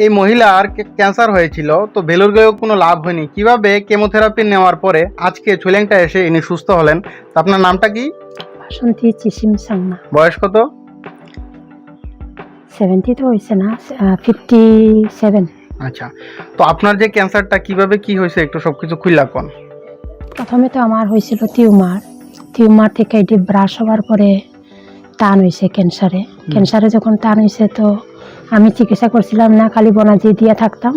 এই মহিলার ক্যান্সার হয়েছিল, তো ভেলোর গিয়েও কোনো লাভ হয়নি। কিভাবে কেমোথেরাপি নেওয়ার পরে আজকে ছুলেংটা এসে ইনি সুস্থ হলেন। তো আপনার নামটা কি? বাসন্তী চিসিম সাংমা। বয়স কত? 70 তো হয়েছে না, 57। আচ্ছা, তো আপনার যে ক্যান্সারটা কিভাবে কি হয়েছে একটু সবকিছু খুইলা কোন। প্রথমে তো আমার হয়েছিল টিউমার থেকে এটি ব্রাশ হওয়ার পরে টান হয়েছে ক্যান্সারে যখন টান হয়েছে তো আমি চিকিৎসা করছিলাম না, খালি বনাজি দিয়ে থাকতাম।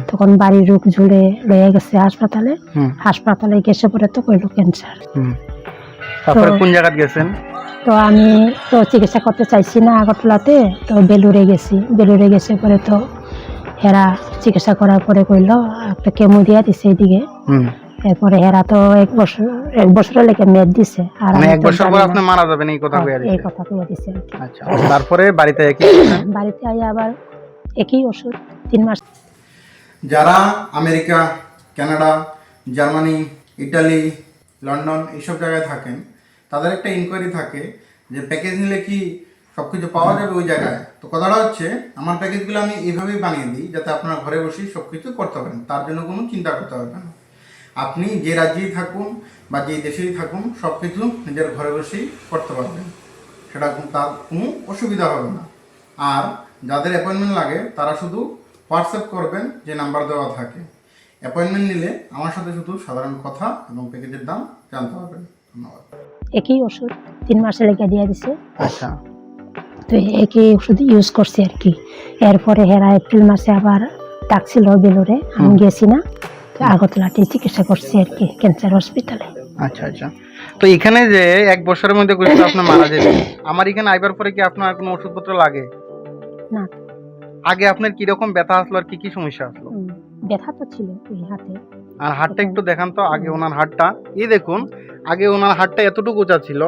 তখন বাড়ির রোগ জুড়ে লয়ে গেছে হাসপাতালে গেছে পরে তো কইলো ক্যান্সার। তারপরে কোন জায়গায় গেছেন? তো আমি তো চিকিৎসা করতে চাইছি না আগরতলাতে, তো বেলুরে গেছে পরে তো হেরা চিকিৎসা করার পরে কইলো একটা কেমো দিয়া দিছে এদিকে। এরপরে হেরা তো এক বছরের লেগে মেয়াদ দিছে, আর মানে এক বছর পর আপনি মারা যাবেন এই কথা কইয়া দিছে। এই কথা কইয়া দিছে। আচ্ছা, তারপরে বাড়িতে বাড়িতে আইয়া আবার একই ওষুধ 3 মাস। যারা America, Canada, Germany, Italy, London এইসব জায়গায় থাকেন, তাদের একটা ইনকোয়ারি থাকে যে প্যাকেজ নিলে কি সব কিছু পাওয়া যাবে ওই জায়গায়। তো কথাটা হচ্ছে, আমার প্যাকেজগুলো আমি এইভাবেই বানিয়ে দিই যাতে আপনারা ঘরে বসেই সব কিছু করতে পারেন, তার জন্য কোনো চিন্তা করতে হবে না। আপনি যে রাজ্যেই থাকুন বা যে দেশেই থাকুন সব কিছু নিজের ঘরে বসেই করতে পারবেন, সেটা তার কোনো অসুবিধা হবে না। আর যাদের অ্যাপয়েন্টমেন্ট লাগে তারা শুধু হোয়াটসঅ্যাপ করবেন, যে নাম্বার দেওয়া থাকে। অ্যাপয়েন্টমেন্ট নিলে আমার সাথে শুধু সাধারণ কথা এবং প্যাকেজের দাম জানতে পারবেন। ধন্যবাদ। একই ওষুধ 3 মাসের লেগে দিয়ে দিছে। আচ্ছা, তো একই ওষুধ ইউজ করছি আর কি। এরপরে হেরা এপ্রিল মাসে আবার ডাকছিল বেলুরে, আমি গেছি না, তো আগরতলাতে চিকিৎসা করছি আর কি, ক্যান্সার হসপিটালে। আচ্ছা আচ্ছা। তো এখানে যে এক বছরের মধ্যে কইছিল আপনি মারা যাবেন, আমার এখানে আইবার পরে কি আপনার কোনো ওষুধপত্র লাগে না? আগে আপনার কি রকম ব্যথা আসলো আর কি কি সমস্যা আসলো? ব্যথা তো ছিল এই হাতে। আর হাতটা একটু দেখান তো আগে ওনার হাতটা। এই দেখুন, আগে ওনার হাতটা এতটুকু উঁচা ছিল,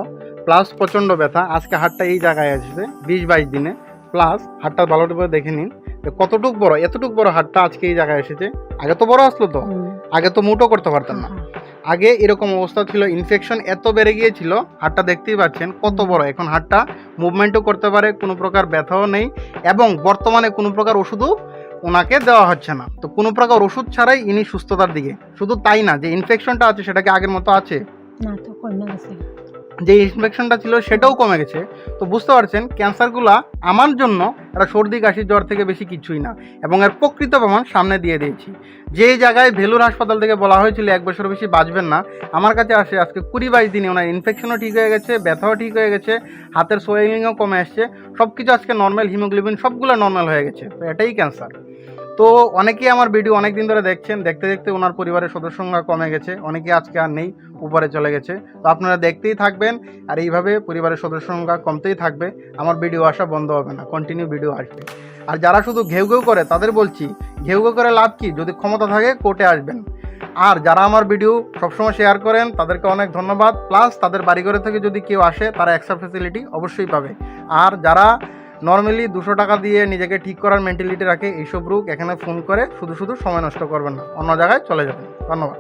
প্লাস প্রচন্ড ব্যথা। আজকে হাতটা এই জায়গায় আসবে 20-22 দিনে, প্লাস হাতটা ভালো করে দেখে নিন কতটুকু বড়, এতটুকু বড় হাতটা আজকে এই জায়গায় এসেছে। আগে তো বড় আসলো, তো আগে তো মুটো করতে পারতেন না। আগে এরকম অবস্থা ছিল, ইনফেকশন এত বেড়ে গিয়েছিল, হাতটা দেখতেই পাচ্ছেন কত বড়। এখন হাতটা মুভমেন্টও করতে পারে, কোনো প্রকার ব্যথাও নেই, এবং বর্তমানে কোনো প্রকার ওষুধও ওনাকে দেওয়া হচ্ছে না। তো কোনো প্রকার ওষুধ ছাড়াই ইনি সুস্থতার দিকে। শুধু তাই না, যে ইনফেকশনটা আছে সেটাকে আগের মতো আছে না, তো কমে গেছে। যে ইনফেকশনটা ছিল সেটাও কমে গেছে। তো বুঝতে পারছেন ক্যান্সারগুলা আমার জন্য একটা সর্দি কাশি জ্বর থেকে বেশি কিছুই না, এবং এর প্রকৃত প্রমাণ সামনে দিয়ে দিয়েছি। যে জায়গায় ভেলুর হাসপাতাল থেকে বলা হয়েছিল 1 বছর বেশি বাঁচবেন না, আমার কাছে আসে আজকে 20-22 দিনে ওনার ইনফেকশনও ঠিক হয়ে গেছে, ব্যথাও ঠিক হয়ে গেছে, হাতের সোয়েলিংও কমে আসছে, সব কিছু আজকে নর্মাল, হিমোগ্লোবিন সবগুলো নর্মাল হয়ে গেছে। তো এটাই ক্যান্সার। তো অনেকেই আমার ভিডিও অনেক দিন ধরে দেখছেন, দেখতে দেখতে ওনার পরিবারের সদস্য সংখ্যা কমে গেছে, অনেকেই আজকে আর নেই, উপরে চলে গেছে। তো আপনারা দেখতেই থাকবেন, আর এইভাবে পরিবারের সদস্য সংখ্যা কমতেই থাকবে, আমার ভিডিও আসা বন্ধ হবে না, কন্টিনিউ ভিডিও আসবে। আর যারা শুধু ঘেউ ঘেউ করে তাদের বলছি, ঘেউ ঘেউ করে লাভ কি, যদি ক্ষমতা থাকে কোর্টে আসবেন। আর যারা আমার ভিডিও সবসময় শেয়ার করেন তাদেরকে অনেক ধন্যবাদ, প্লাস তাদের বাড়িঘরে থেকে যদি কেউ আসে তারা এক্সট্রা ফ্যাসিলিটি অবশ্যই পাবে। আর যারা নর্মালি 200 টাকা দিয়ে নিজেকে ঠিক করার মেন্টালিটি রাখে, এইসব রোগ এখানে ফোন করে শুধু শুধু সময় নষ্ট করবেন না, অন্য জায়গায় চলে যাবেন। ধন্যবাদ।